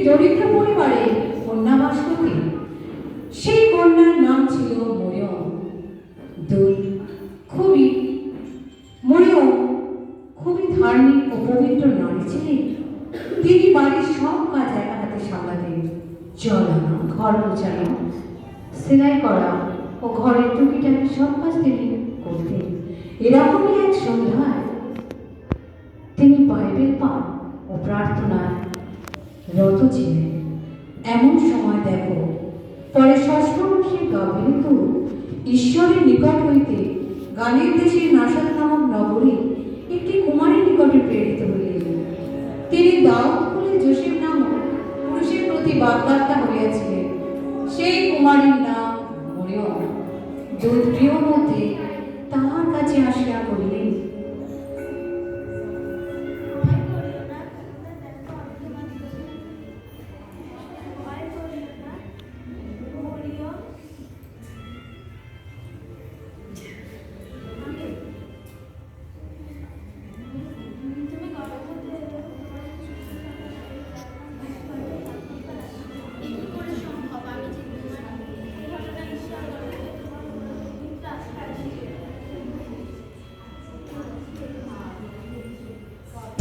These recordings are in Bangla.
দরিদ্র পরিবারে কন্যা বাস করতেন। সেই কন্যার নাম ছিল মরিয়ম। মরিয়ম খুবই ধার্মিক ও পবিত্র নারী ছিলেন। তিনি বাড়ির সব কাজ একা হাতে সামলাতেন। জল আনা, ঘর গোছানো, সেলাই করা ও ঘরের টুকিটাকি সব কাজ তিনি করতেন। এরকমই এক সন্ধ্যায় তিনি বাইবেল পাঠ ও প্রার্থনায় রত ছিলেন। এমন সময় দেখো, পরে ষষ্ঠ বর্ষের গাভীত ঈশ্বরের নিকট হইতে গালিল দেশের নাসাত নামক নগরী একটি কুমারীর নিকটে প্রেরিত হইলেন। তিনি দাউদ কুলে যোসেফ নামক পুরুষের প্রতি বাগদত্তা হইয়াছিলেন। সেই কুমারীর নাম মরিয়ম। দূত প্রিয় মধ্যে তাহার কাছে আসিয়া করিলেন,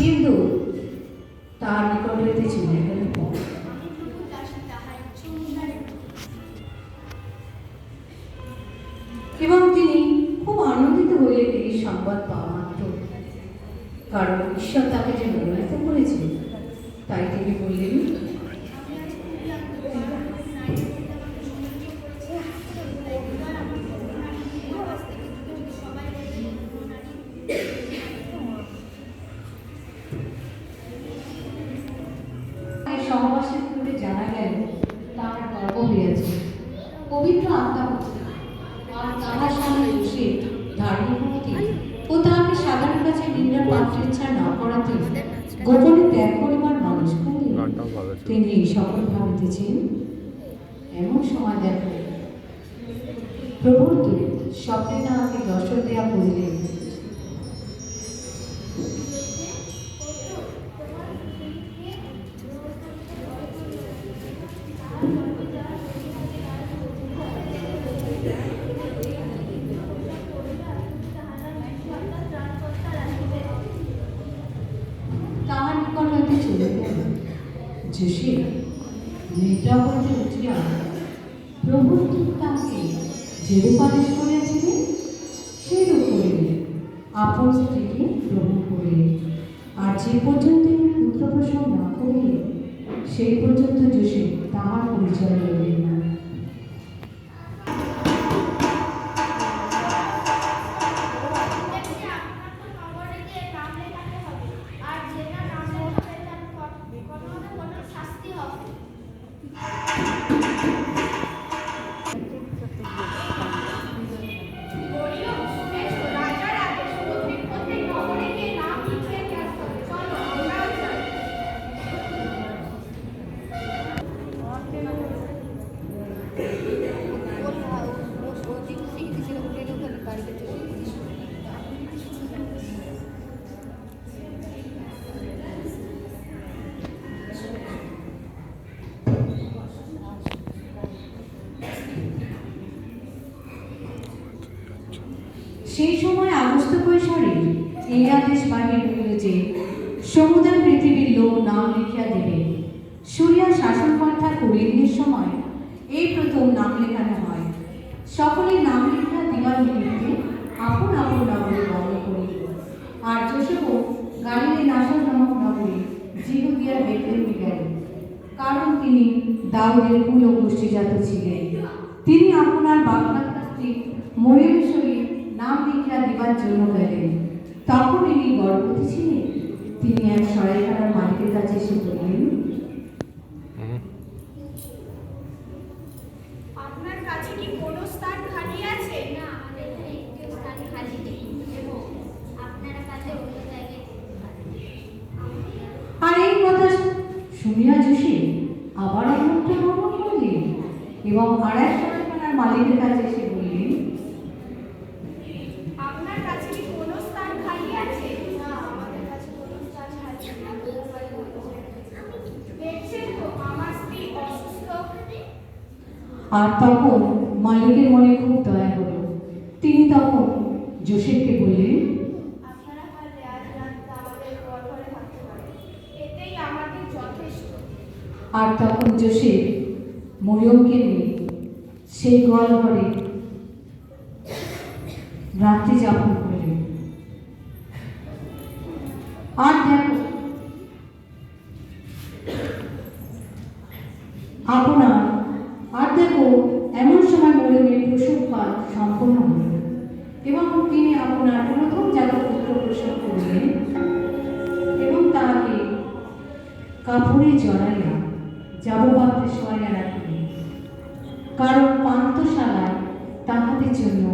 কিন্তু তার নিকট হইতে চলে গেল। এবং তিনি খুব আনন্দিত হইলেন এই সংবাদ পাওয়া মাত্র, কারণ ঈশ্বর তাকে যে মনোনীত করেছে। তাই তিনি বললেন, সহবাসের করে জানা গেল তাহার গর্ব হইয়াছে। পবিত্র আত্মা আর তাহার স্বামী যোসেফ ধার্মিক হইতে ও তাহাকে সাধারণ কাছে নিন্দার পাত্রের ইচ্ছা না করাতে গোপনে ত্যাগ করিবার মানুষ করিলেন। তিনি সকল ভাবিতেছেন। এমন সময় দেখো, প্রভুর দূত স্বপ্নে তাহাকে দর্শন দেয়া করিলেন, তাহার নিকট হইতে চলে গেল। যোসেফ নিদ্রা হইতে উঠিয়া প্রভুর দূত তাহাকে যেরূপ আদেশ করিয়াছিলেন সেইরূপ করিলেন। আপন স্ত্রীকে গ্রহণ করিলেন। আর যে পর্যন্ত পুত্র প্রসব না করিলেন সেই পর্যন্ত যোসেফ তাহার পরিচয় লইলেন না। সেই সময় আগস্ত কৈশোরে এই আদেশ বাহির হইল যে সমুদয় পৃথিবীর লোক নাম লিখিয়া দেবে। সুরিয়া শাসনকর্তা কলিঙ্গের সময় এই প্রথম নাম লেখানো হয়। সকলে নাম লিখিয়া দিবার নিমিত্তে আপন আপন নগরে গমন করিল। আর যোসেফও গালিলে নাসর নামক নগরে জিহুদিয়ার বেথলেমে গেলেন, কারণ তিনি দাউদের কুল ও গোষ্ঠীজাত ছিলেন। তিনি আপনার বাগদাত্রী মরিয়মের সহিত নাম লিখিয়া দিবার জন্য গেলেন। তখন ইনি গর্ভবতী ছিলেন। তিনি এক সরাইখানার মালিকের কাছে এসে বললেন, আপনার কাছে কি কোনো স্থান খালি আছে? না, আমাদের এখানে একটিও স্থান খালি নেই এবং আপনারা কাছে অন্য জায়গায় আর এই কথা শুনিয়া যোসেফ আবার অন্যত্র ভ্রমণ করলেন এবং আর এক সরাইখানার মালিকের কাছে এসে বললেন, আপনার কাছে কি কোনো স্থান খালি আছে? না, আমাদের কাছে কোনো স্থান খালি নেই। দেখছেন তো আমার স্ত্রী অসুস্থ। আর তখন মালিকের মনে খুব দয়া হলো। তিনি তখন যোসেফকে বললেন, আপনারা পারলে আজ রাতটা আমাদের ঘরে থাকতে পারেন, এতেই আমাদের যথেষ্ট। আর তখন যোসেফ মরিয়মকে নিয়ে সেই গোয়াল ঘরে রাত্রি যাপন করলেন। আর দেখো এমন সময় মরিয়মের প্রসবকাল সম্পন্ন হল এবং তিনি আপনার প্রথম জাতক পুত্র প্রসব করলেন এবং তাহাকে কাপড়ে জড়াইয়া যাবপাত্রে শোয়াইয়া রাখিলেন, কারণ পান্থশালায় তাহাদের জন্য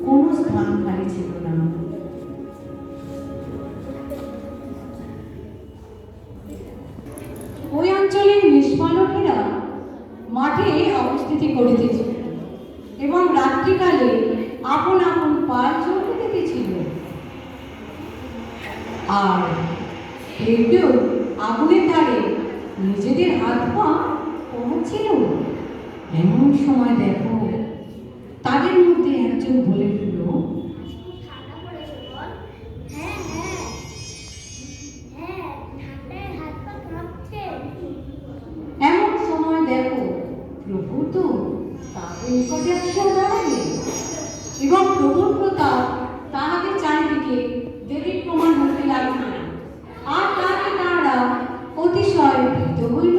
কোনো স্থান খালি ছিল না। ওই অঞ্চলের নিষ্পালকেরা মাঠে অবস্থিতি করিতেছিল এবং রাত্রিকালে আপন আপন পাল চড়িতেছিল, আর কেউ কেউ আগুনের ধারে নিজেদের হাত পা পৌঁছিল। এমন সময় দেখো তাদের মধ্যে একজন বলে উঠল, ঠান্ডা পড়েছে বল। হ্যাঁ হ্যাঁ হ্যাঁ, ঠান্ডায় হাত পা কাঁপছে। এমন সময় দেখো প্রভু তো তাদের নিকটে আসিয়া দাঁড়াইলেন এবং প্রভুর প্রতাপ তাহাদের চারিদিকে দেবীর প্রমাণ হতে লাগল, আর তাহাকে তাহারা অতিশয় ভীত হইল।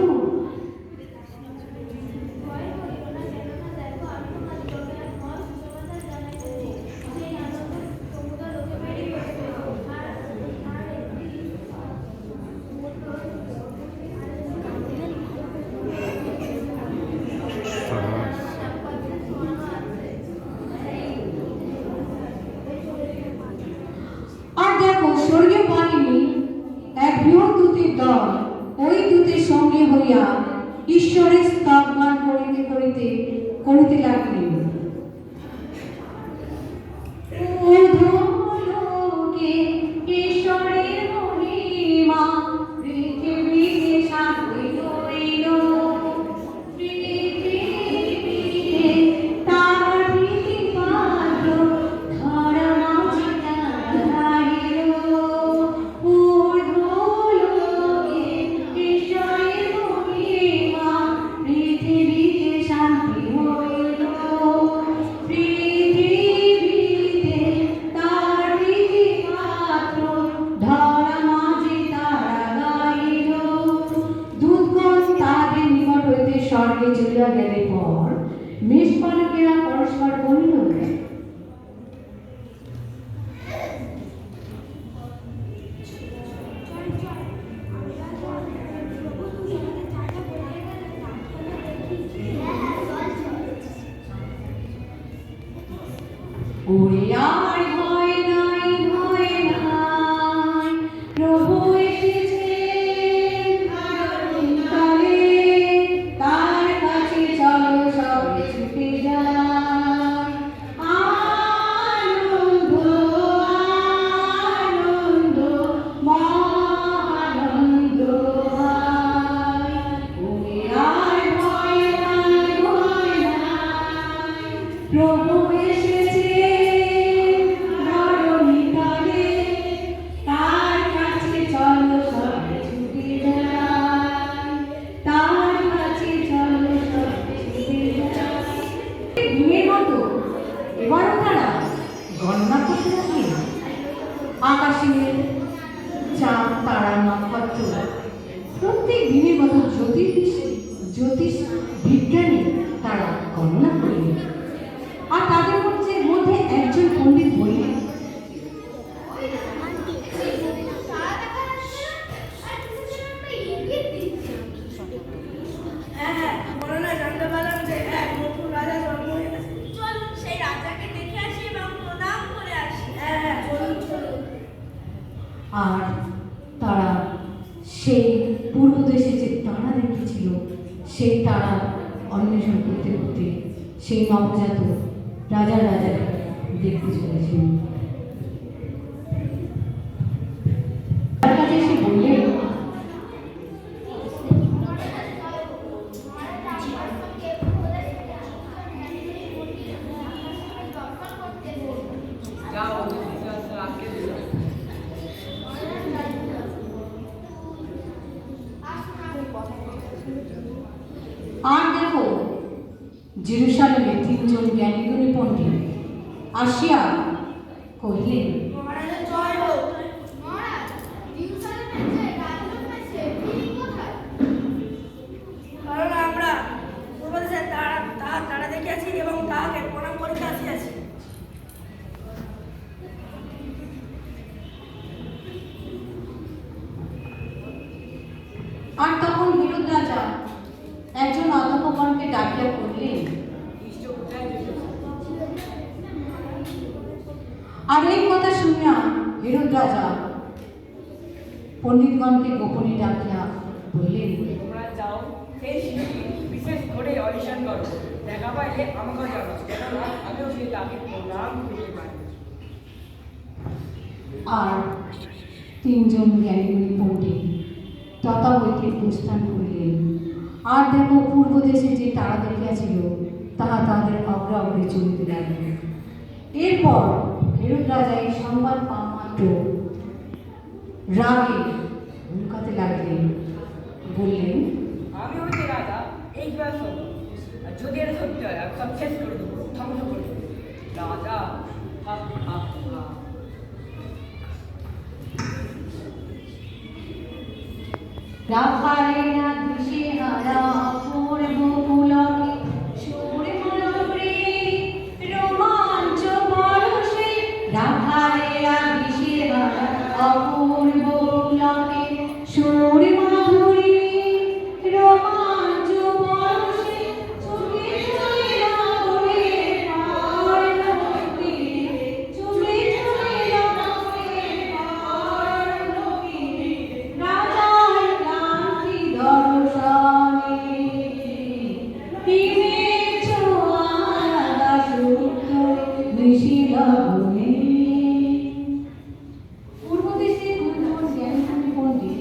ভয় করিও না, কেননা দেখো আমি তোমার লোকেরা ফল সুসমাচার জানাইতেছি। সেই আনন্দ সমুদয় লোকে বেরিয়ে গেছে। আর একটি আর দেখো স্বর্গীয় বাহিনী এক বৃহৎ দূতের দল ওই দূতের সঙ্গে হইয়া ঈশ্বরের স্তবগান করিতে করিতে করিতে লাগলেন। ঊর্ধ্বলোকে ঈশ্বরের মহিমা, পৃথিবীতে শান্তি হইল। পৃথিবীতে তার প্রীতিপাত্র ধরা মাঝে দাঁড়াইল। ঊর্ধ্বলোকে ঈশ্বরের মহিমা, পৃথিবীতে শান্তি হইল। পৃথিবীতে তার প্রীতিপাত্র ধরা মাঝে তারা গাইল। দূতগণ তাহাদের নিকট হইতে স্বর্গে চলিয়া গেলে পর মেষপালকেরা পরস্পর বলিল, ওরে আর ভয় নাই, ভয় নাই, প্রভু এসেছেন কালে, তার কাছে চলো সবে ছুটে যাই। আনন্দ আনন্দ মহানন্দ হয়। ওরে আর ভয় নাই, ভয় নাই, প্রভু এসেছেন ধরণী তলে, তার কাছে চলো সবে ছুটে যাই, তার কাছে চলো সবে ছুটে যাই। দিনের মতো এবারও তারা গণনা করতে থাকে আকাশের চাঁদ, তারা, নক্ষত্র, প্রত্যেক দিনের মতো জ্যোতিষ বিজ্ঞানী তারা গণনা করলেন। আর তাদের মধ্যে একজন পণ্ডিত বললেন, হ্যাঁ, গণনা জানতে পারলাম যে এক নতুন রাজা জন্ম হয়ে গেছে। চলুন সেই রাজাকে দেখে আসি এবং প্রণাম করে আসি। হ্যাঁ, চলুন চলুন। আর তারা সেই পূর্ব দেশে যে তারা দেখেছিল সেই তারা অন্বেষণ করতে করতে সেই নবজাত রাজাকে দেখতে চলেছিল। তার কাছে এসে বললেন, আর দেখো জেরুসালেমে তিনজন জ্ঞানীগুণী পণ্ডিত আসিয়া কহিলেন, মহারাজা জয় হোক। মহারাজ, জেরুজালেমের যে রাজলোক আছে, তিনি কোথায়? কারণ আমরা পূর্বদেশে তারা দেখিয়াছি এবং তাহাকে প্রণাম করিতে আসিয়াছি। আর তখন হিরোদ রাজা একজন অধ্যক্ষগণকে ডাকিয়া করলেন, আর এই কথা শুনিয়া হিরোদ রাজা পণ্ডিতগণকে গোপনে ডাকিয়া বললেন, তোমরা যাও সেই শিশুটি বিশেষ করে অডিশন করো, দেখা পাইলে আমাকে জানো, কেননা আমিও সেই তাকে প্রণাম করতে পারি। আর তিনজন জ্ঞানীগুণী পণ্ডিত তথা হইতে প্রস্থান করিলেন। আর দেখো পূর্ব দেশে যে তারা দেখিয়াছিল তাহা তাদের অগ্রে চলিতে লাগল। এরপর হেরোদ রাজা এই সংবাদ পাওয়া মাত্র রাগে হুঙ্কাতে লাগলেন, বললেন, আমি হইতে রাজা এই কথা শোনো, আর যদি এটা সত্যি হয় আমি সব শেষ করে দেবো, ধ্বংস করে দেবো। রাজা হা হা হা। রাখালেরা দিশে হারা অপূর্ব পুলকে সুরে মনোরে রোমাঞ্চ পরশে। রাখালেরা দিশে হারা অপূর্ব পুলকে সুরে মাধুরী রোমাঞ্চ পরশে। ছুটে চলে রামে পার নদী, ছুটে চলে রামে পার নদী। রাজার ক্লান্তি দর্শনে প্রেমের ছোঁয়া শুদ্ধ মিশি লবণে। পূর্ব দেশে দুজন জ্ঞানী পণ্ডিত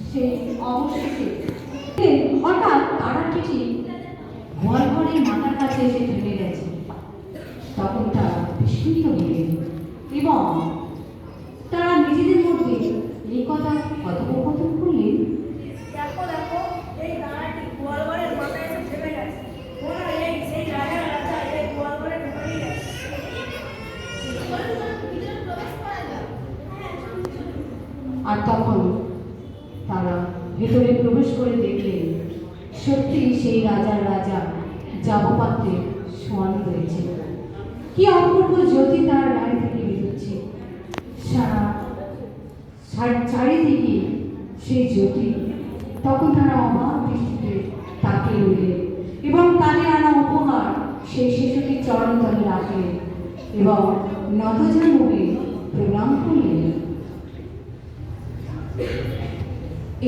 সেই অবশেষে হঠাৎ তারা চিঠি ঘর ঘরে মাথার কাছে এসে ফেলে গেছে। তখন তারা বিস্মিত হলেন এবং তারা নিজেদের মধ্যে এই কথা কথোপকথন করলেন, দেখো দেখো, এই দাঁড়াটি গোয়ালঘরের মাথায় এসে থেমে গেছে। মনে হয় এই সেই রাজার রাজা এই গোয়ালঘরে ঢুকেই গেছে। চলুন, চলুন, ভিতরে প্রবেশ করা যাক। হ্যাঁ, চলুন, চলুন। আর তখন তারা ভেতরে প্রবেশ করে দেখলেন সত্যি সেই রাজার রাজা যাবপাত্রে শোয়ানো রয়েছে। কি অপূর্ব জ্যোতি তার গায়ে থেকে বেরোচ্ছে। চারিদিকে সেই জ্যোতি। তখন তারা অবাক দৃষ্টিতে তাকিয়ে রইলেন এবং তাদের আনা উপহার সেই শিশুটির চরণ তলে রাখলেন এবং নতজানবে প্রণাম করলেন।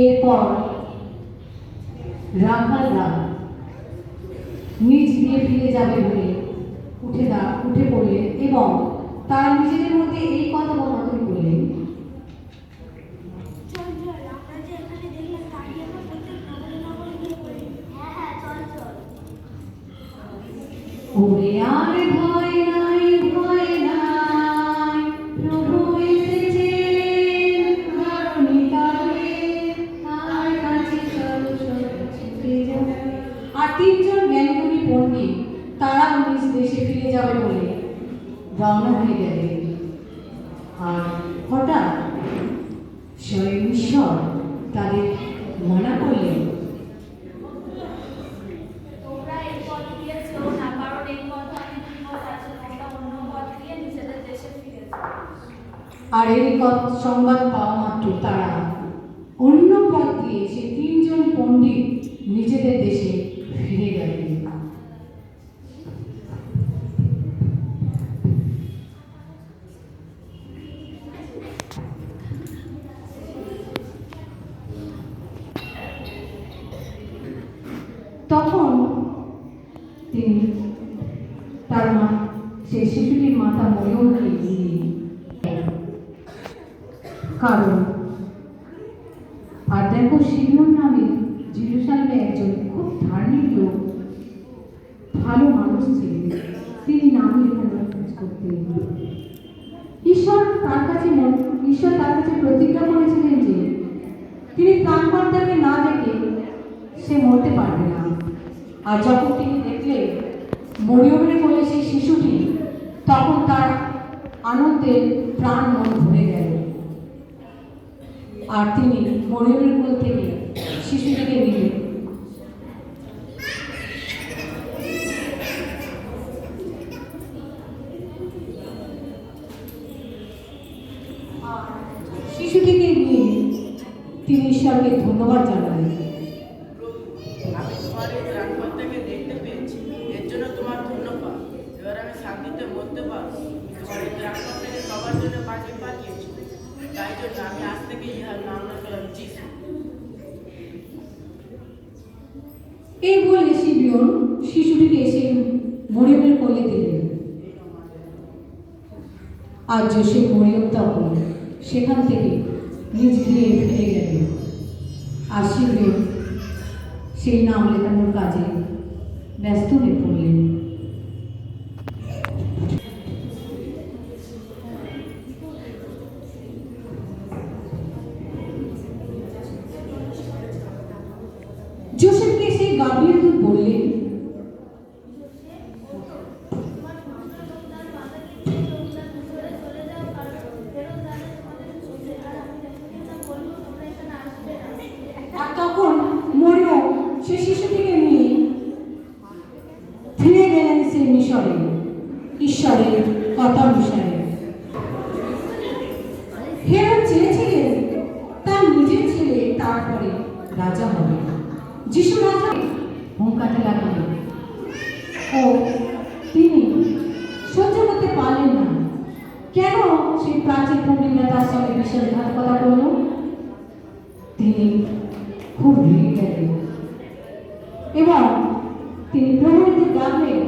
এরপর রাখালরা নিজ দিয়ে ফিরে যাবে বলে উঠে পড়লেন এবং তারা নিজেদের মধ্যে এই কথোপকথন করলেন। চল চল, আমরা যে এখানে দেখলাম তারই আমরা প্রত্যেক নগরে নগরে গিয়ে করি। হ্যাঁ চল চল। ওরে আর ভয় নাই, ভয় নাই, প্রভু এসেছেন ধরণী তলে, তার কাছে চলো চলো ছুটে যাও। আর তিনজন জ্ঞানগুণী পণ্ডিত তারা নিজ দেশে ফিরে যাবে বলে রওনা হয়ে গেলেন। আর হঠাৎ স্বয়ং ঈশ্বর তাদের মানা করলেন, তোমরা এই পথ দিয়ে যেও না, কারণ এই পথ অনেক বিপদ আছে। তোমরা অন্য পথ দিয়ে নিজেদের দেশে ফিরে যাও। আর এই সংবাদ পাওয়া মাত্র তারা অন্য পথ দিয়ে সে তিনজন পণ্ডিত নিজেদের দেশে ফিরে গেলেন। তখন তিনি তার মা সেই শিশুটির মাতা মরিয়মকে দিয়ে, কারণ আর দেখো সিমিয়ন নামে জেরুজালেমে একজন খুব ধার্মিক লোক, ভালো মানুষ ছিলেন। তিনি নামে এখানে কাজ করতেন। ঈশ্বর তার কাছে প্রতিজ্ঞা করেছিলেন যে তিনি প্রাণকর্তাকে না দেখে সে মরতে পারবে না। আর যখন তিনি দেখলেন মরিয়মের কোলে সেই শিশুটি, তখন তার আনন্দে প্রাণ মন ভরে গেল। আর তিনি মরিয়মের কোল থেকে শিশুটিকে নিলেন। শিশুটিকে নিয়ে তিনি ঈশ্বরকে ধন্যবাদ জানালেন। আমি তোমার এই ত্রাণকর্তাকে দেখতে পেয়েছি, এর জন্য তোমার ধন্যবাদ। এবার আমি শান্তিতে বলতে পারবো তোমার এই ত্রাণকর্তাকে সবার জন্য পাঠিয়েছি, তাই জন্য আমি আজ থেকে ইহার নাম রাখলাম যিশু। এই বলে সিমিয়ন শিশুটিকে এসে মরিয়মের কোলে দিলেন। আর যোসেফ মরিয়ম তখন সেখান থেকে নিজ গৃহে ফিরে গেলেন। আর সিমিয়ন সেই নাম লেখানোর কাজে ব্যস্ত হয়ে পড়লেন। যোসেফকে সেই গাভীর দুধ বললেন, তোমার পুত্র এবং তার মাতাকে নিয়ে তোমরা মিশরে চলে যাও, কারণ ফেরত যাবে তোমাদের চোখে। আর আমি যখনই তা বলবো তোমরা এখানে আসবে না। আর তখন মরিয়ম সে শিশুটিকে নিয়ে ফিরে গেলেন সেই মিশরে ঈশ্বরের কথা অনুসারে। হেরোদ চেয়েছিলেন তার নিজের ছেলে তারপরে রাজা হবে। যিশু রাজা হুঙ্কাতে লাগলেন ও তিনি সহ্য করতে পারলেন না। কেন সেই প্রাচীন পণ্ডিতরা তার সঙ্গে বিশ্বাসঘাতকতা করল? তিনি খুব রেগে গেলেন এবং তিনি প্রহরীদের ডাকলেন,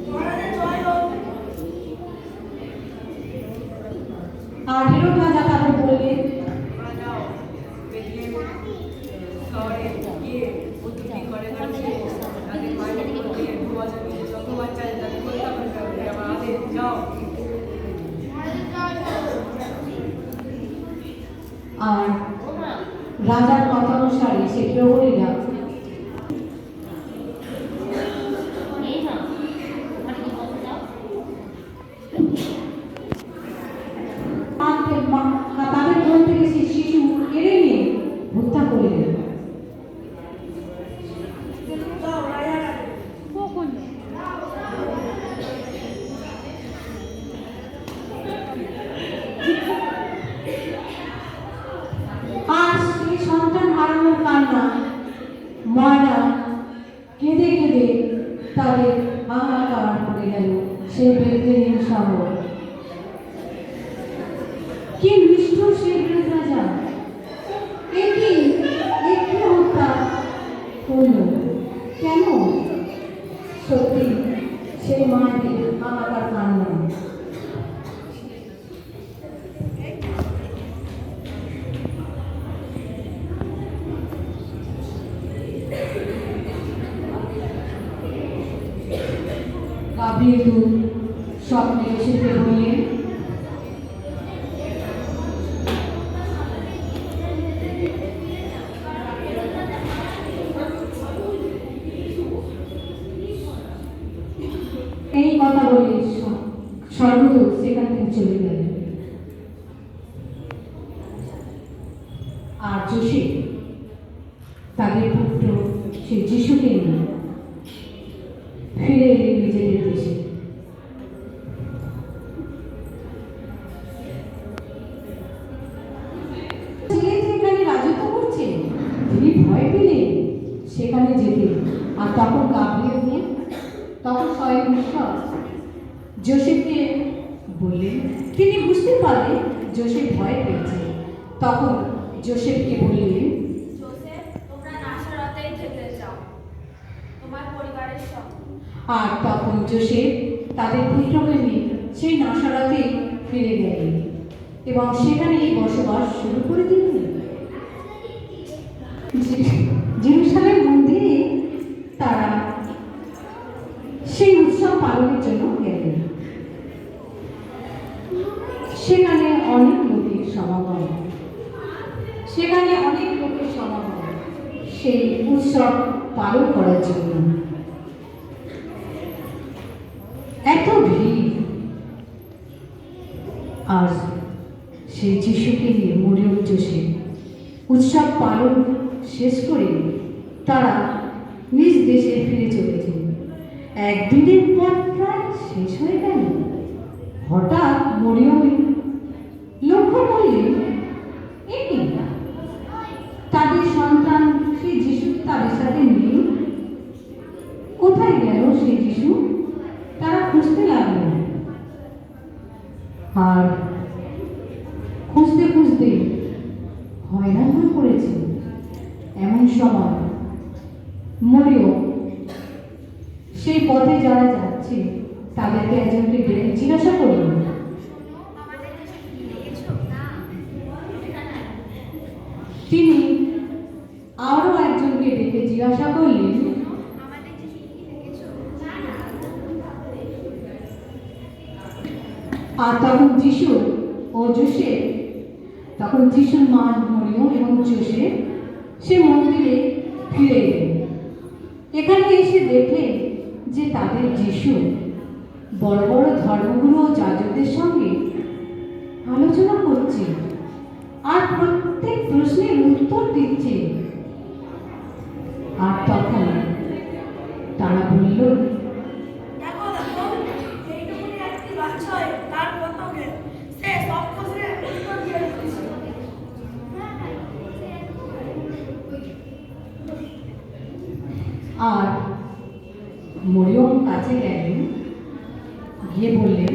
মহারাজা জয় হোক। আর হেরোদ রাজা তাদের বললেন, তোমরা যাও, বেথলেহেম শহরে গিয়ে প্রতিটি ঘরে ঘরে গিয়ে তাদের মায়ের দিয়ে 2 বছর নিয়ে যত বাচ্চা আছে তাদের হত্যা করতে হবে। আমার আদেশ, যাও। আর রাজার কথা অনুসারে সেই প্রহরীরা তাদের ঘর থেকে সেই শিশু কেড়ে নিয়ে হত্যা করলেন। যাও রাজার কাছে। আর সেই সন্তান কান্না, ময়না কেঁদে কেঁদে তাদের হাহাকার পড়ে গেল সেই বেদনীয় শহর। কি নিষ্ঠুর সেই বৃদ্ধ রাজা! একই হত্যা করল কেন? সত্যি সেই মায়ের হাহাকার কান্না। গাভীর দুধ স্বপ্নে এসে বললেন, এই কথা বলে স্বর্গদূত সেখান থেকে চলে গেলেন। আর যোশী তাদের পুত্র সেই যিশুকে নিয়ে ফিরে এলেন নিজেদের দেশে। যেখানে রাজত্ব করছে তিনি ভয় পেলেন সেখানে যেতে। আর তখন গাভীর নিয়ে তখন স্বয়ং ঈশ্বর যোসেফকে বললেন। তিনি বুঝতে পারলেন যোসেফ ভয় পেয়েছে। তখন যোসেফকে বললেন, যোসেফ, তোমরা নাসরতেই যেতে চাও তোমার পরিবারের সঙ্গে। আর তখন যোসেফ তাদের পুত্রকে নিয়ে সেই নাসরতে ফিরে গেলেন এবং সেখানেই বসবাস শুরু করে দিলেন। জেরুজালেম মন্দিরে তারা সেই উৎসব পালনের জন্য গেলেন। সেখানে অনেক লোকের সমাগম, সেই উৎসব পালন করার জন্য। এত ভিড়, আর সেই যিশুকে নিয়ে মরিয়ম যোসেফ উৎসব পালন শেষ করে তারা নিজ দেশে ফিরে চলেছে। একদিনের পর প্রায় শেষ হয়ে গেল। হঠাৎ মরিয়ম লক্ষ্য করলেন, তাদের সন্তান সেই যিশু তাদের সাথে নেই। কোথায় গেল সেই যিশু? তারা খুঁজতে লাগলেন। আর খুঁজতে খুঁজতে হয়রান হয়ে পড়েছে। এমন সময় মরিয়ম সেই পথে যারা যাচ্ছে তাদেরকে একজনকে ডেকে জিজ্ঞাসা করলেন, আমাদের দেশে কি দেখেছো? না। তিনি আরো একজনকে ডেকে জিজ্ঞাসা করলেন, আমাদের দেশে কি দেখেছো? না না। আর তখন যিশু ও যোসেফ, তখন যিশুর মা মরিয়ম এবং যোসেফ সে মন্দিরে ফিরে এলেন। এখানে এসে দেখলেন যে তাদের যিশু বড় বড় ধর্মগুরু ও যাজকদের সঙ্গে আলোচনা করছে আর প্রত্যেক প্রশ্নের উত্তর দিচ্ছে। আর তখন তারা বলল, দেখো দেখো, এইটুকুনি একটি বাচ্চা হয়ে তার কত জ্ঞান, সে সব প্রশ্নের উত্তর দিয়ে দিচ্ছে। আর মরিয়ম কাছে গেলেন, গিয়ে বললেন,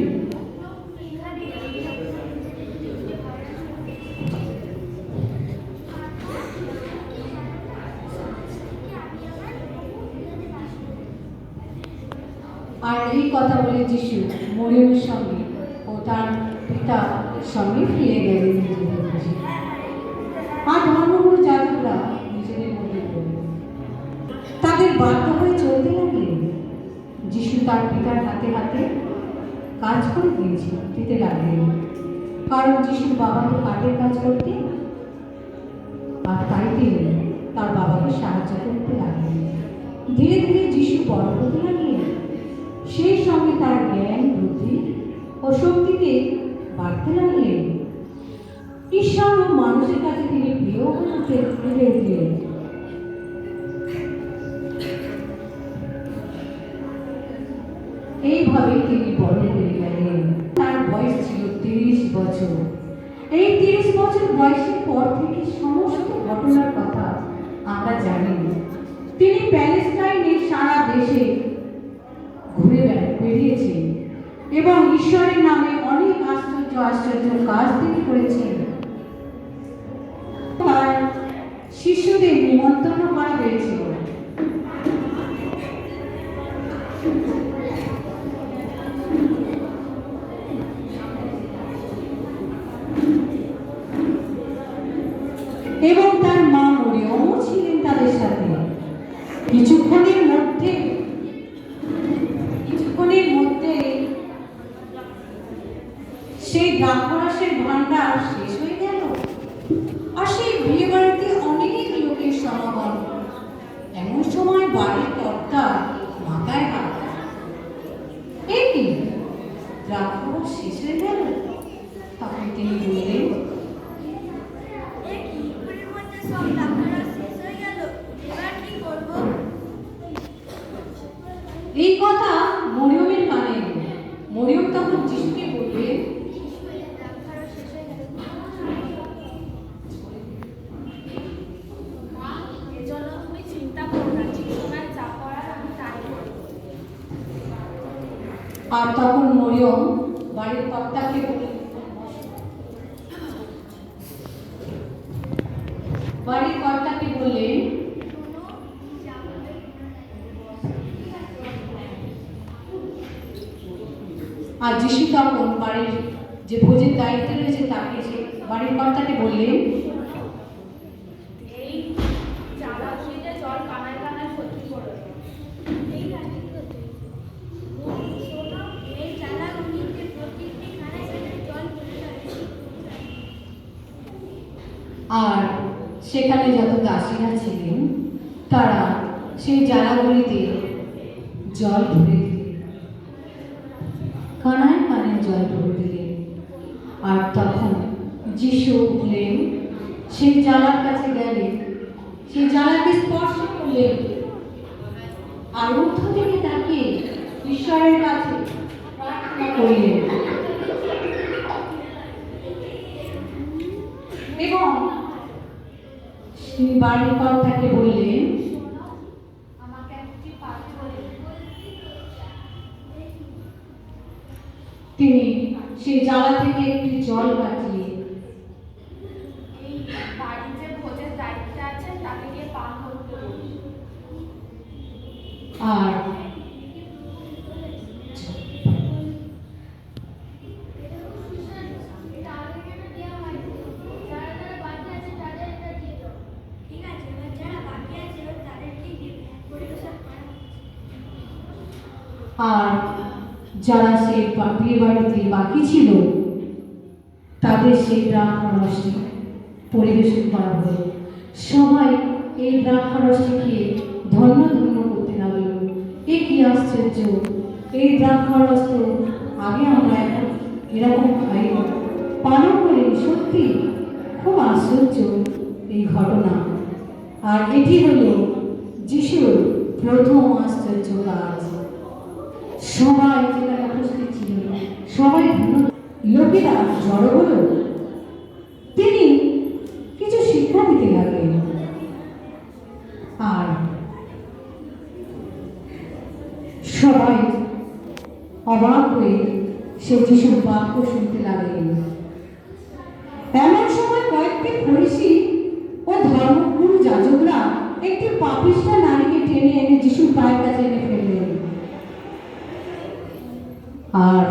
আর এই কথা বলে যিশু মরিয়মের সঙ্গে ও তার পিতার সঙ্গে ফিরে গেলেন নিজেদের দেশে। আর ধর্মগুরু যাজকরা নিজেদের মধ্যে করলেন। তাদের বাধ্য হয়ে চলতে লাগলেন। যিশু তার পিতার হাতে হাতে কাজ করে দিতে লাগলেন, কারণ যিশুর বাবা তো কাঠের কাজ করতেন। আর তাই তিনি তার বাবাকে সাহায্য করতে লাগলেন। ধীরে ধীরে যিশু বড় হতে লাগলেন। সেই সঙ্গে তার জ্ঞান, বুদ্ধি ও শক্তিতে বাড়তে লাগলেন। ঈশ্বর ও মানুষের কাছে তিনি প্রিয় হয়ে উঠলেন। এইভাবেই তিনি বড় হয়ে গেলেন। তার বয়স ছিল 30 বছর। এই 30 বছর বয়সের পর থেকে সমস্ত ঘটনার কথা আমরা জানি। তিনি প্যালেস্টাইনের সারা দেশে ঘুরে বেরিয়েছেন এবং ঈশ্বরের নামে অনেক আশ্চর্য আশ্চর্য কাজ তিনি করেছেন। তার শিষ্যদের নিমন্ত্রণ করা হয়েছিল। এবং তার মা মরিয়মও ছিলেন তাদের সাথে। কিছুক্ষণের মধ্যে সেই দ্রাক্ষারসের ভান্ডার শেষ হয়ে গেল, আর সেই বিয়ে বাড়িতে অনেক লোকের সমাগম। এমন সময় বাড়ির কর্তা মাথায় হাত, এ কি, দ্রাক্ষারস শেষ হয়ে গেল? তখন তিনি বললেন, এ কি, ঘরের মধ্যে সব দ্রাক্ষারস শেষ হয়ে গেল, এবার কি করব? এই কথা মরিয়মের কানে এলো। মরিয়ম তখন যিশুকে বলবে, দ্রাক্ষারস শেষ হয়ে গেল, এজন্য তুমি চিন্তা করো না, ঠিক সময় যা করার আমি তাই করব। আর তখন মরিয়ম বাড়ির কর্তাকে বললেন, আর যিশু তখন বাড়ির যে ভোজের দায়িত্ব রয়েছে তাকে বাড়ির কর্তাকে বললেন, এই চালাগুলিতে জল কানায় কানায় ভর্তি করো। এই গাছগুলোতে শোনো, এই চালাগুলিতে প্রত্যেকটি খানায় খানায় জল ভরে যাচ্ছে। আর সেখানে যত দাসীরা ছিলেন তারা সেই জ্বালাগুলিতে জল ভরে দিলেন, কানায় কানায় জল ভরে দিলেন। আর তখন যিশু উঠলেন, সেই জ্বালার কাছে গেলেন, সেই জ্বালাকে স্পর্শ করলেন, আর ঊর্ধ্ব থেকে তাকিয়ে ঈশ্বরের কাছে প্রার্থনা করলেন এবং তিনি বাড়ির কর্তাকে বললেন, আমাকে একটি পাত্র দিন। তিনি সেই জ্বালা থেকে একটি জল কাটিয়ে এই বাড়িতে ভোজের দায়িত্বে আছেন তাকে গিয়ে পান করতে বলুন। আর ঠিক আছে, এবার যারা বাকি আছে তাদেরকে পরিবেশন করা। আর যারা সেই বিয়ে বাড়িতে বাকি ছিল তাদের সেই দ্রাক্ষারসটি পরিবেশন করা হলো। সবাই এই দ্রাক্ষারসটি খেয়ে ধন্য ধন্য করতে লাগলো। এ কি আশ্চর্য, এই দ্রাক্ষারস তো আগে আমরা এরকম খাই পালন করিনি। সত্যি খুব আশ্চর্য এই ঘটনা। আর এটি হলো যিশুর প্রথম আশ্চর্য কাজ। সবাই যেখানে উপস্থিত ছিল সবাই লোকেরা জড়ো হলো। তিনি কিছু শিক্ষা দিতে লাগলেন, আর সবাই অবাক হয়ে সে যিশুর বাক্য শুনতে লাগলেন। এমন সময় কয়েকটি ফরিসি ও ধর্মগুরু যাজকরা একটি পাপিষ্ঠা নারীকে টেনে এনে যিশুর পায়ের কাছে এনে ফেললেন। আর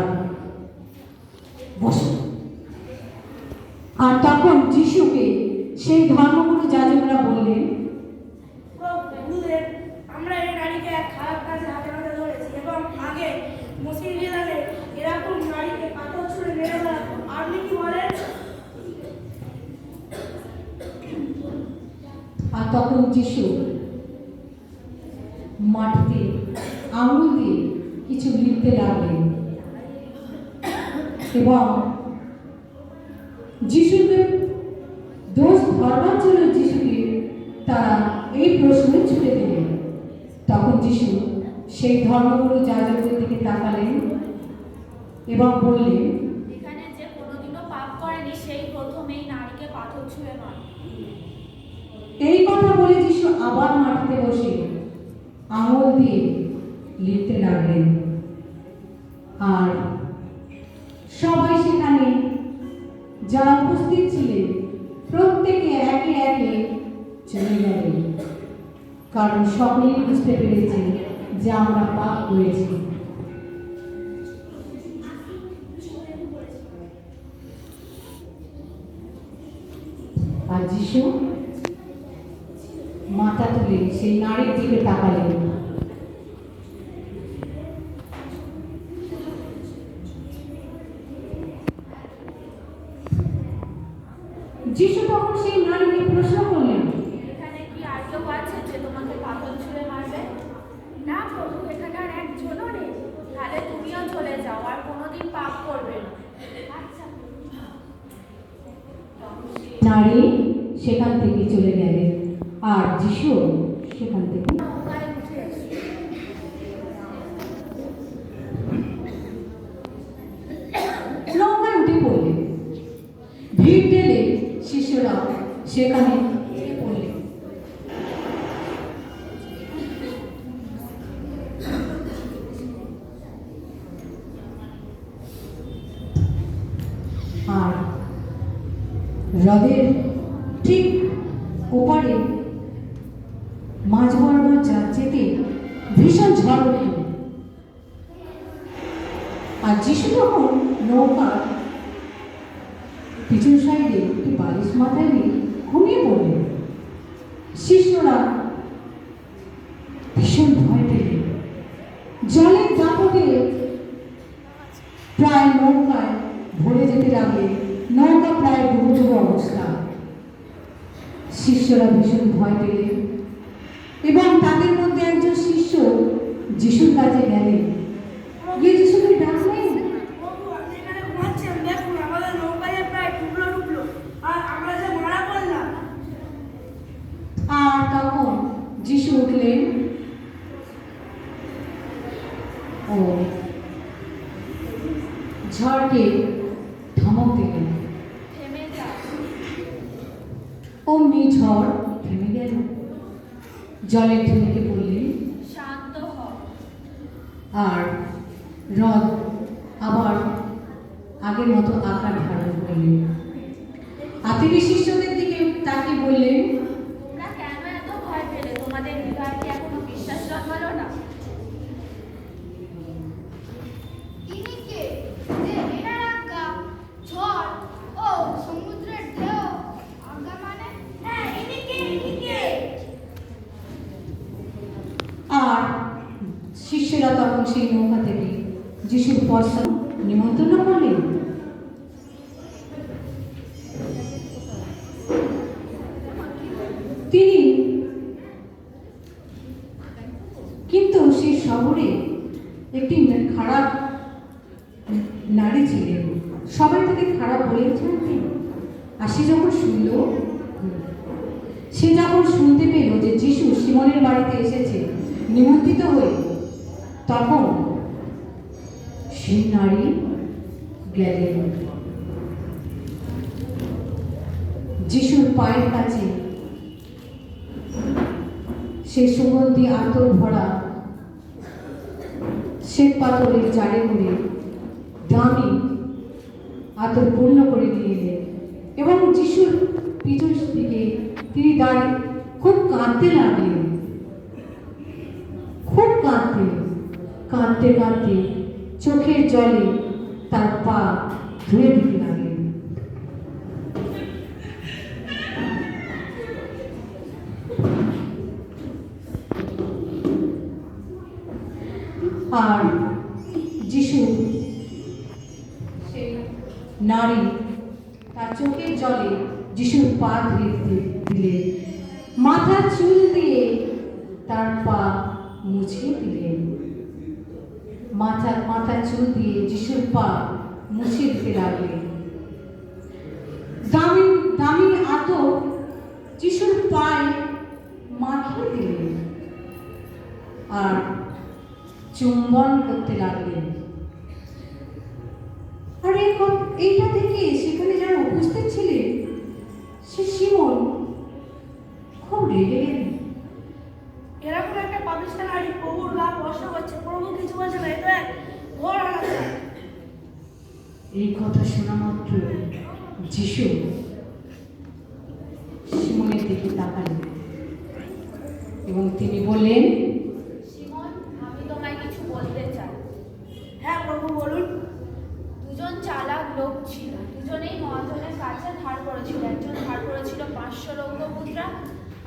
বসো। আর তখন যিশুকে সেই ধর্মগুরু যাজকরা বললেন, গুরুদেব, আমরা এই নারীকে এক খারাপ কাজে হাতে হাতে ধরেছি এবং আগে মুসলিমদের এরকম নারীকে পাথর ছুঁড়ে মেরে ফেলা, আপনি কি বলেন? আর তখন যিশু মাটিতে আঙুল দিয়ে কিছু লিখতে লাগলেন এবং যিশুকে দোষ ধরবার জন্য যিশুকে তারা এই প্রশ্ন ছুড়ে দিলেন। তখন যিশু সেই ধর্মগুরু যাজকদের দিকে তাকালেন এবং বললেন, এখানে যে কোনোদিনও পাপ করেনি সেই প্রথম এই নারীকে পাথর ছুঁড়ে মারে। এই কথা বলে যিশু আবার মাটিতে বসে আঙুল দিয়ে লিখতে লাগলেন। আর সবাই সেখানে যারা উপস্থিত ছিলেন প্রত্যেকে একে একে চলে গেলেন, কারণ সকলেই বুঝতে পেরেছে যে আমরা পাপ করেছি। আর যিশু মাথা তুলে সেই নারীর দিকে তাকালেন। যিশু তখন সেই নারীকে প্রশ্ন করলেন, এখানে কি আর কেউ আছে যে তোমাকে পাথর ছুঁড়ে মারবে? না প্রভু, এখানে আর একজনও নেই। তাহলে তুমিও চলে যাও, আর কোনোদিন পাপ করবে না। আচ্ছা। নারী সেখান থেকে চলে গেলেন আর যিশু সেখান থেকে নৌকায় উঠে এসো। নৌকায় উঠে পড়লেন। ভিড় ঠেলে শিশুরা সেখানে উঠে পড়লেন। আর হ্রদের ঠিক ওপারে মাঝ বরাবর যেতে ভীষণ ঝড় উঠল। আর যিশু তখন নৌকা পিছন সাইডে একটি বালিশ মাথায় নিয়ে ঘুমিয়ে পড়লেন। শিষ্যরা ভীষণ ভয় পেলেন। জলের দাপটে প্রায় নৌকায় ভরে যেতে লাগলে নৌকা প্রায় ডুবো অবস্থা। শিষ্যরা ভীষণ ভয় পেলেন এবং তাদের মধ্যে একজন শিষ্য যিশুর কাছে গেলেন, গিয়ে যিশুকে ডাকলেন, প্রভু, আপনি এখানে ঘুমাচ্ছেন, দেখুন আমাদের নৌকায় প্রায় ডুবলো আর আমরা যে মারা পড়লাম। আর তখন যিশু উঠলেন ও ঝড়কে ধমক দিলেন। থেমে যাও। অমনি ঝড় থেমে গেল। জলের ঢেউকে বললেন শান্ত হও। আর হ্রদ আবার আগের মতো আকার ধারণ করলেন। আর তিনি শিষ্যদের দিকে তাকিয়ে বললেন, তোমরা কেন এত ভয় পেলে? তোমাদের হৃদয়ে কি এখনো বিশ্বাস জন্মালো না? ইনি কে? যে এনার আজ্ঞা ঝড় ও সমুদ্রের ঢেউ আজ্ঞা মানে? হ্যাঁ, ইনি কে? আর শিষ্যরা তখন সেই নৌকা থেকে যিশুর পশ্চা নিমন্ত্রণ করলেন। তিনি কিন্তু সেই শহরে একটি খারাপ নারী ছিলেন। সবাই তাকে খারাপ বলেছেন। আর সে যখন শুনতে পেল যে যিশু সিমনের বাড়িতে এসেছে নিমন্ত্রিত হয়ে, তখন সেই নারী গেলেন যিশুর পায়ের কাছে। সেই সুগন্ধি আতর ভরা শ্বেত পাথরের জারে করে দামি আতর পূর্ণ করে দিয়ে এলেন এবং যিশুর পিছন দিকে তিনি দাঁড়িয়ে খুব কাঁদতে লাগলেন। খুব কাঁদতে কাঁদতে চোখের জলে তার পা ধুয়ে দিতে লাগলেন। আর যিশু সেই নারী তার চোখের জলে যিশুর পা ধুয়ে দিলেন, মাথার চুল দিয়ে তার পা মুছিয়ে দিলেন। মাথার চুল দিয়ে যিশুর পা মুছিয়ে দিতে লাগলেন। দামি আতর যিশুর পায়ে মাখিয়ে দিলেন আর চুম্বন করতে লাগলেন। আর এইটা থেকে সেখানে যারা উপস্থিত ছিলেন, সে সিমন খুব রেগে যিশু সিমনের দিকে তাকালেন এবং তিনি বললেন, সিমন, আমি তোমায় কিছু বলতে চাই। হ্যাঁ প্রভু বলুন। দুজন চালাক লোক ছিল, দুজনেই মহাজনের কাছে ধার করেছিল। একজন ধার করেছিল 500 রৌপ্য মুদ্রা,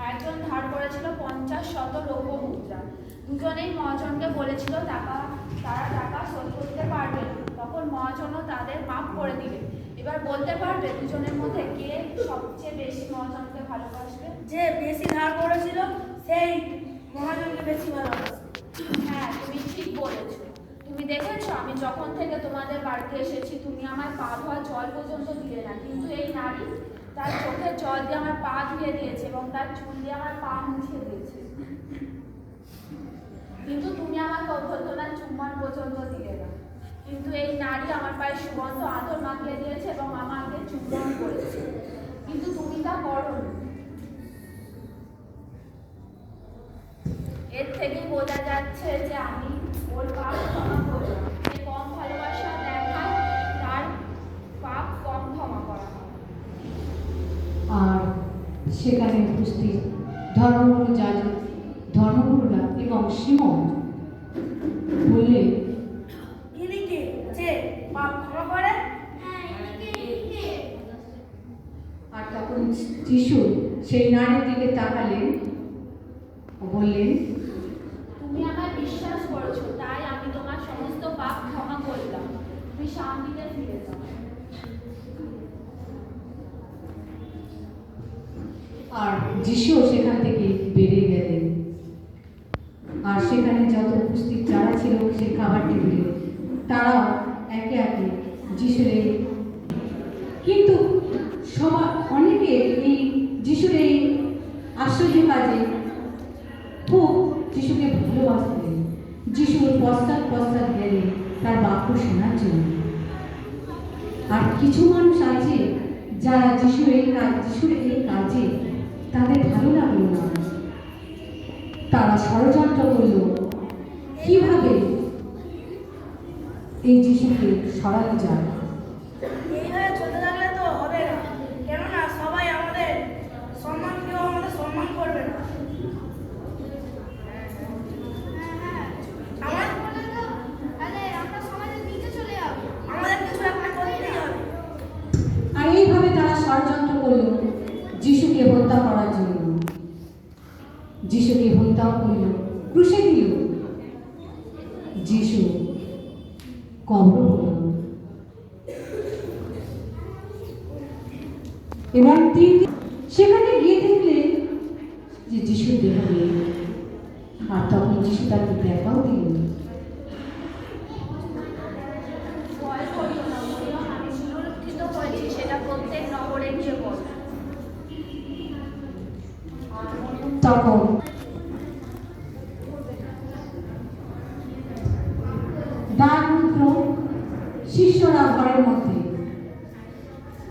আর একজন ধার করেছিল 50 রৌপ্য মুদ্রা। দুজনেই মহাজনকে বলেছিল তারা টাকা শোধ করতে পারবে না। তখন মহাজনও তাদের মাফ করে দিলেন। এবার বলতে পারবে দুজনের মধ্যে কে সবচেয়ে বেশি মহাজনকে ভালোবাসবে? যে বেশি ধার করেছিল সেই মহাজনকে বেশি ভালোবাসে। হ্যাঁ, তুমি ঠিক বলেছো। তুমি দেখেছো, আমি যখন থেকে তোমাদের বাড়িতে এসেছি তুমি আমার পা ধোয়া জল পর্যন্ত দিলে না, কিন্তু এই নারী তার চোখের জল দিয়ে আমার পা ধুয়ে দিয়েছে এবং তার চুল দিয়ে আমার পা মুছিয়ে দিয়েছে, কিন্তু তুমি আমাকে অভ্যর্থনার চুম্বন পর্যন্ত দিলে না। কিন্তু এই নারী আমার পায়ে সুগন্ধ আতর মাখিয়ে দিয়েছে এবং আমাকে চুম্বন করেছে, কিন্তু তুমি তা করোনি। এর থেকেই বোঝা যাচ্ছে যে আমি ওর পাপ ক্ষমা করলাম। যে কম ভালোবাসা দেখায় তার পাপ কম ক্ষমা করা হয়। আর সেখানে উপস্থিত ধর্মগুরুরা এবং সিমন বললেন, ইনি কে যে পাপ ক্ষমা করে? আর তখন যিশু সেই নারীর দিকে তাকালেন ও বললেন, তুমি আমায় বিশ্বাস করেছো, তাই আমি তোমার সমস্ত পাপ ক্ষমা করলাম। তুমি শান্তিতে ফিরে যাও। আর যিশু সেখান থেকে বেরিয়ে গেলেন। আর সেখানে যত উপস্থিত যারা ছিল সেই খাবার টেবিলে তারাও একে একে যিশুর কিন্তু সবাই অনেকে এই যিশুর এই আশ্চর্য কাজে খুব যিশুকে ভালোবাসতেন। যিশুর পশ্চাৎ গেলেন তার বাক্য শোনার জন্য। আর কিছু মানুষ আছে যারা যিশুর এই কাজে তাদের ভালো লাগলো না। তারা ষড়যন্ত্র করল কিভাবে এই যিশুকে সরানো যায়। এইভাবে চলতে থাকলে তো হবে না, কেননা সবাই আমাদের সম্মান, কেউ আমাদের সম্মান করবে না। আমার বলে তো, তাহলে আমরা সমাজের নিচে চলে যাবো। আমাদের কিছু একটা করতেই হবে। আর এইভাবে তারা ষড়যন্ত্র করল যিশুকে হত্যা করার জন্য। যিশুকে হত্যা করল, ক্রুশে দিল। যিশু কবর হল এবং সেখানে গিয়ে দেখলেন যে যিশু দেহ নেই। আর তখন যিশু তাকে দেখাও দিল। ভয় করিও না, মরিয়ম, আমি সুরক্ষিত হয়েছি সেটা প্রত্যেক নগরে গিয়ে বল। তখন দ্বাররুদ্ধ শিষ্যরা ঘরের মধ্যে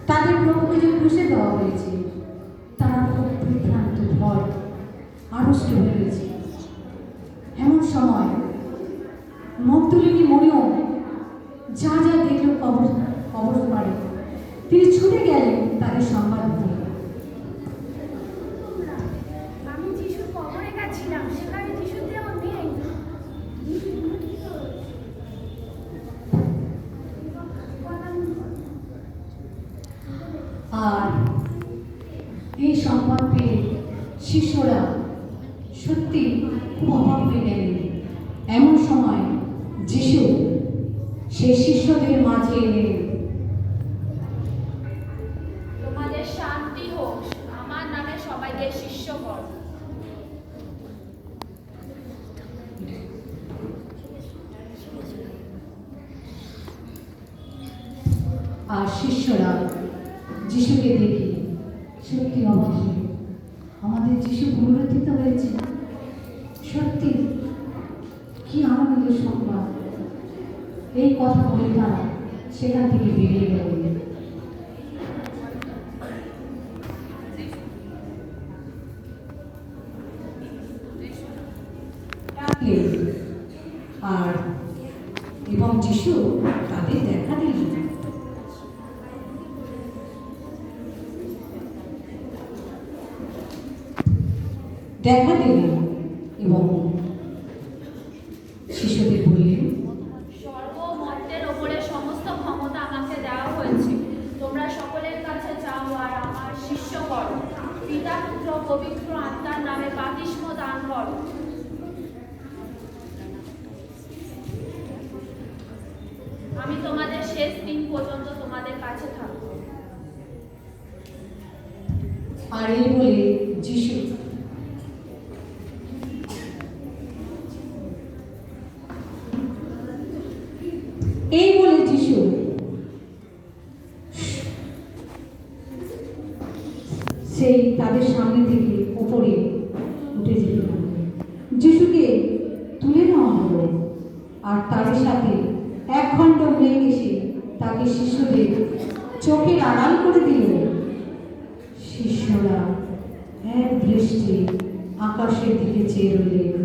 তাদের প্রভুকে যে ক্রুশে দেওয়া হয়েছে তারা খুব বিভ্রান্ত, ভয় আড়ষ্ট হয়ে গেছে। এমন সময় মগদলিনী মরিয়ম যা দেখল কবর পাড়ে, তিনি ছুটে গেলেন তাদের সংবাদ দিতে। আমি যিশুর কবরে গেছিলাম, সেখানে যিশুর দেহ নেই। আর এই সংবাদ পেয়ে শিষ্যরা সত্যি খুব অবাক হয়ে গেলেন। এমন সময় যিশু সেই শিষ্যদের মাঝে এলেন। তোমাদের শান্তি হোক, আমার নামে সবাইকে শিষ্য কর। আর শিষ্যরা যিশুকে দেখে সত্যি অবাক হল। আমাদের যিশু পুনরুত্থিত হয়েছে, সত্যি কি আনন্দের সংবাদ। এই কথা বলে তারা সেখান থেকে বেরিয়ে গেলেন। আর এবং যিশু তাদের দেখা দিলেন। দেখা দিলেন এবং শিশুদের বললেন, স্বর্গ ও মর্তের ওপরে সমস্ত ক্ষমতা আমাকে দেওয়া হয়েছে। তোমরা সকলের কাছে যাও আর আমার শিষ্য করো। পিতা পুত্র পবিত্র আত্মার নামে বাতিস্ম দান করো। আমি তোমাদের শেষ দিন পর্যন্ত তোমাদের কাছে থাকবো। আর এই বলে যিশু সেই তাদের সামনে থেকে উপরে উঠে যেতে লাগলো। যিশুকে তুলে নেওয়া হলো আর তাদের সাথে এক খণ্ড মেঘ এসে তাকে শিশুদের চোখের আড়াল করে দিল। শিষ্যরা এক দৃষ্টি আকাশের দিকে চেয়ে রইলেন।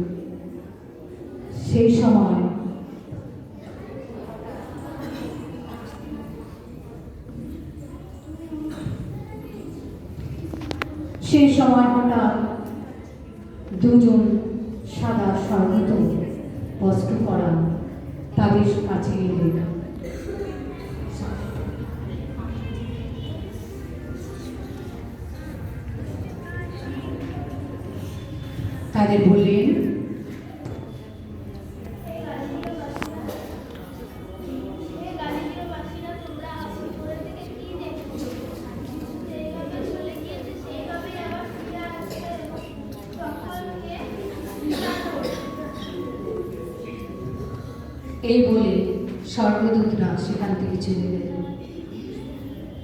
সেই সময় হঠাৎ দুজন সাদা স্বর্গদূত বস্ত্র পরা তাদের কাছে এলেন। তাদের বললেন, এই বলে স্বর্গদূতরা সেখান থেকে চলে গেলেন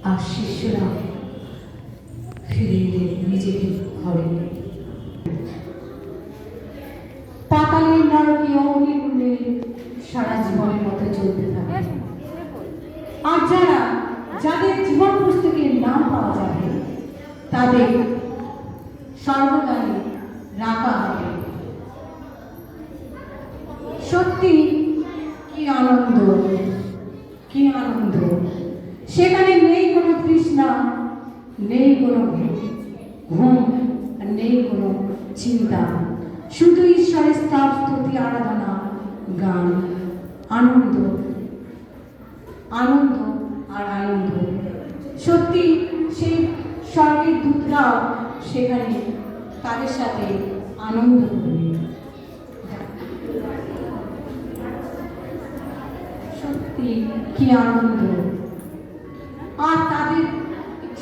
আর শিষ্যরা ফিরে এলেন নিজেদের ঘরে। পাতালের নরকে অগ্নিকুণ্ডে সারা জীবনের মতো চলতে থাকে। আর যাদের জীবন পুস্তকের নাম পাওয়া যাবে তাদের সর্বদাই রাখা হবে। সত্যি কি আনন্দ, কি আনন্দ! সেখানে নেই কোনো তৃষ্ণা, নেই কোনো ঘুম, নেই কোনো চিন্তা, শুধু ঈশ্বরের স্তব, স্তুতি, আরাধনা, গান, আনন্দ, আনন্দ আর আনন্দ। সত্যি সেই স্বর্গের দূতরাও সেখানে তাদের সাথে আনন্দ করবে। সত্যি কি আনন্দ! আর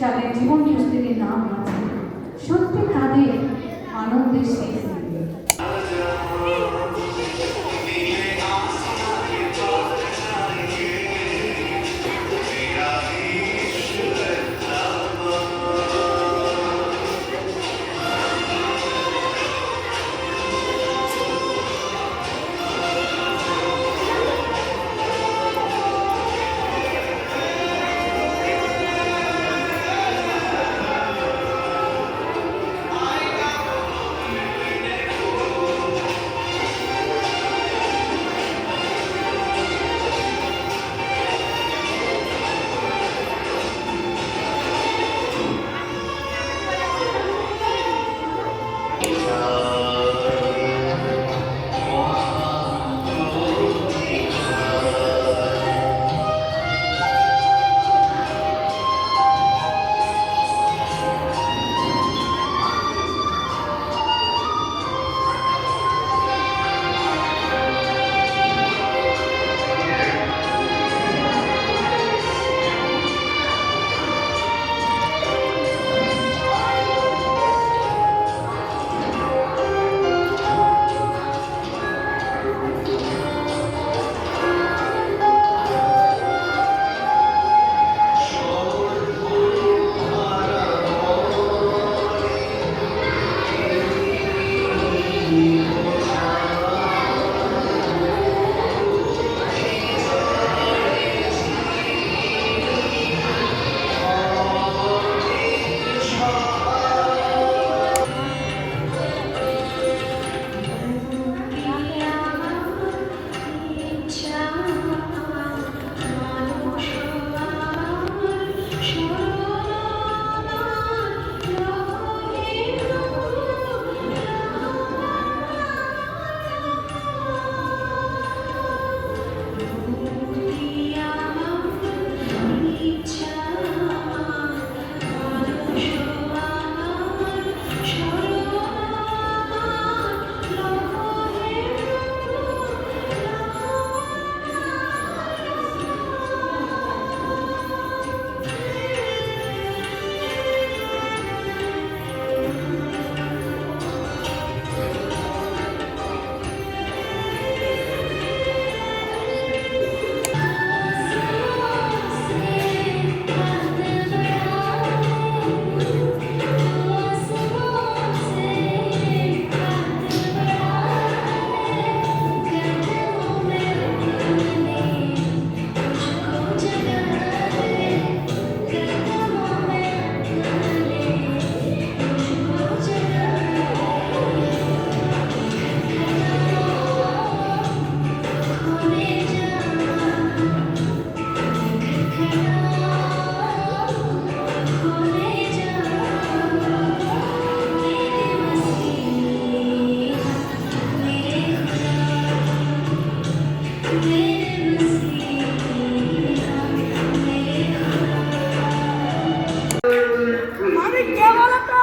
যাদের জীবন পুস্তকের নাম আছে, সত্যি তাদের আনন্দের শেষ নেই। আমি কে বলো তো?